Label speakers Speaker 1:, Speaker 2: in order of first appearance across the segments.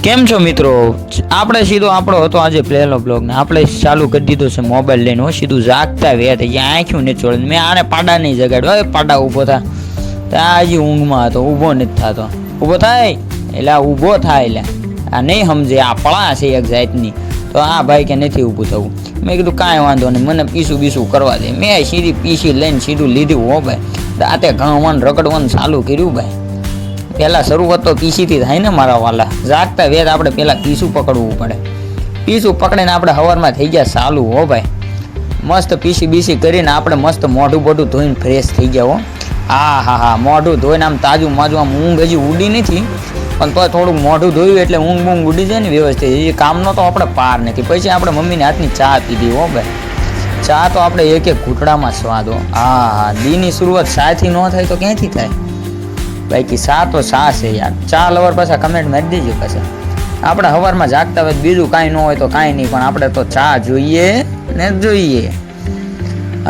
Speaker 1: કેમ છો મિત્રો? આપણે સીધો આપણો હતો આજે પહેલો બ્લોગ ને આપણે ચાલુ કરી દીધો છે મોબાઈલ લઈને. હો સીધું જાગતા વેઠ અહીંયા આંખ્યું નથી છોડે. મેં આને પાડા નહીં જગાડ્યો. હવે પાડા ઊભો થા. આ હજી ઊંઘમાં હતો, ઊભો નથી થતો. ઊભો થાય એટલે આ ઊભો થાય એટલે આ નહીં સમજે. આ પળા છે એક જાતની. તો આ ભાઈ કે નથી ઊભું થવું. મેં કીધું કાંઈ વાંધો નહીં, મને પીસું કરવા દે. મેં સીધી પીસી લઈને સીધું લીધું. હો ભાઈ રાતે ઘણવાનું રગડવાનું ચાલુ કર્યું ભાઈ. પહેલાં શરૂઆત તો પીસીથી થાય ને મારા વાલા. જાગતા વેદ આપણે પહેલાં પીસું પકડવું પડે. પીસું પકડીને આપણે સવારમાં થઈ ગયા ચાલુ. હો ભાઈ મસ્ત પીસી કરીને આપણે મસ્ત મોઢું બોઢું ધોઈને ફ્રેશ થઈ ગયા. હો હા મોઢું ધોઈને આમ તાજું માજું. આમ ઊંઘ હજી ઉડી નથી પણ તો થોડુંક મોઢું ધોયું એટલે ઊંઘ ઉડી જાય ને વ્યવસ્થિત. એ કામનો તો આપણે પાર નથી. પછી આપણે મમ્મીને હાથની ચા પીધી. હો ભાઈ ચા તો આપણે એક ઘૂંટડામાં સ્વાદ. હો હા દીની શરૂઆત ચાથી ન થાય તો ક્યાંથી થાય બાકી. ચા તો ચા છે યાર. ચા લવર પાછા કમેન્ટ મારી દેજો. પાછા આપણે સવારમાં જાગતા હોય બીજું કાંઈ ન હોય તો કાંઈ નહીં, પણ આપણે તો ચા જોઈએ ને જોઈએ.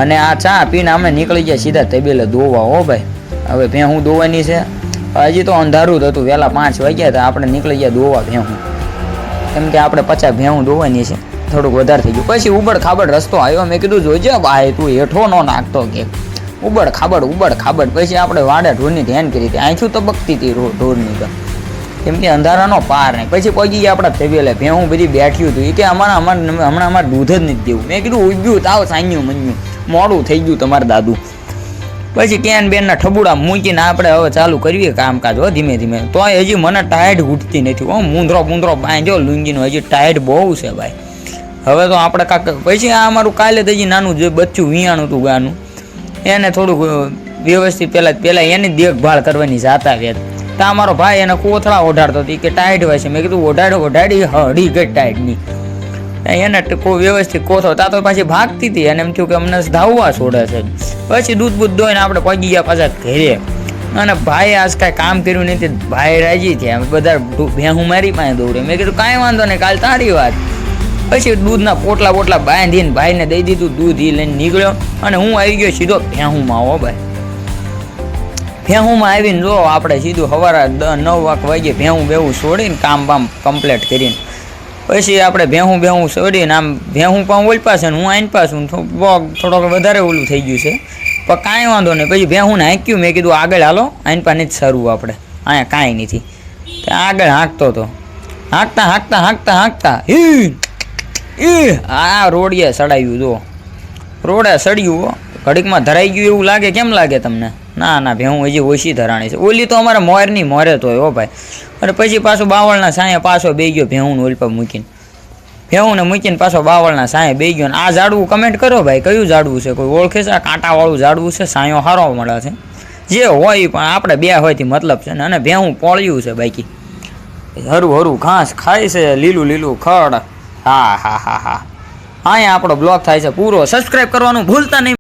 Speaker 1: અને આ ચા પીને અમે નીકળી ગયા સીધા તબેલે દોવા. હો ભાઈ હવે ભેહું દોવાની છે. હજી તો અંધારું જ હતું, વહેલા 5 વાગ્યા હતા. આપણે નીકળી ગયા દોવા ભેહું, કેમ કે આપણે 50 ભેહું દોવાની છે. થોડુંક વધારે થઈ ગયું. પછી ઉબડ ખાબડ રસ્તો આવ્યો. મેં કીધું જોજે ભાઈ તું હેઠો ન નાખતો કે ઉબડ ખાબડ. પછી આપણે વાડે ઢોરની ધ્યાન કરી હતી. આંખું તો બકતી હતી ઢોરની તો, કેમ કે અંધારાનો પાર નહીં. પછી પહોંચી ગયા આપણા તબેલે. ભેહું બધી બેઠ્યું હતું. એ કે હમણાં અમારે દૂધ જ નથી દેવું. મેં કીધું ઉગ્યું તાવ સાંજ્યું મંજ્યું મોડું થઈ ગયું તમારે દાદુ. પછી કેન બેનના ઠબુડા મૂકીને આપણે હવે ચાલુ કરીએ કામકાજ. હો ધીમે ધીમે. તોય હજી મને ટાયર્ડ ઘૂટતી નથી. હો મૂંધરો બાંધ્યો લુંગીનો. હજી ટાયર્ડ બહુ છે ભાઈ. હવે તો આપણે કાંક પછી આ અમારું કાલે તો હજી નાનું જે બચ્ચું વિયાણું હતું ગાનું, એને થોડુંક વ્યવસ્થિત પહેલાં એની દેખભાળ કરવાની જાતા વ્યાજ. તો અમારો ભાઈ એને કોથળા ઓઢાડતો હતી કે ટાઈટ હોય છે. મેં કીધું ઓઢાડી હળી ગઈ ટાઈટની. એને કોઈ વ્યવસ્થિત કોથળો તા તો પાછી ભાગતી હતી. અને એમ થયું કે અમને ધાવવા છોડે છે. પછી દૂધ ધોઈને આપણે પગી ગયા પાછા ઘરે. અને ભાઈ આજ કાંઈ કામ કર્યું નથી. ભાઈ રાજી થયા. બધા ભેહું મારી પાસે દોડે. મેં કીધું કાંઈ વાંધો નહીં, કાલ તારી વાત. પછી દૂધના પોટલા બાંધીને ભાઈને દઈ દીધું. દૂધ એ લઈને નીકળ્યો અને હું આવી ગયો સીધો ભેહુંમાં. હો ભાઈ ભેહુંમાં આવીને જો આપણે સીધું સવારે 9 વાગે ભેહું છોડીને કામ બામ કમ્પ્લીટ કરીને પછી આપણે ભેહું છોડીને આમ ભેહું પણ ઓલ પાસે હું આઈન પાછું થોડોક વધારે ઓલું થઈ ગયું છે પણ કાંઈ વાંધો નહીં. પછી ભેહુંને હાંક્યું. મેં કીધું આગળ હાલો, આઈન પાસે જ સારું આપણે અહીંયા કાંઈ નથી. આગળ હાંકતો હતો. હાંકતા આ રોડીએ સડાયું. જો રોડે સડ્યું. ઘડીકમાં ધરાઈ ગયું એવું લાગે. કેમ લાગે તમને? ના ભેહું હજી ઓછી ધરાણી છે. ઓલી તો અમારે મોરે તો હોય. હો ભાઈ. અને પછી પાછો બાવળના સાંયે પાછો બે ગયો. ભેહુંને ઓલ પર મૂકીને પાછો બાવળના સાંયે બે ગયો. આ ઝાડવું કમેન્ટ કરો ભાઈ, કયું ઝાડવું છે? કોઈ ઓળખે છે? આ કાંટાવાળું ઝાડવું છે. સાંયો સારો મળે છે. જે હોય પણ આપણે બે હોયથી મતલબ છે ને. અને ભેહું પોળ્યું છે બાકી. હરું ઘાસ ખાય છે, લીલું ખડ. હા અહીંયા આપણો બ્લોગ થાય છે પૂરો. સબસ્ક્રાઈબ કરવાનું ભૂલતા નહીં.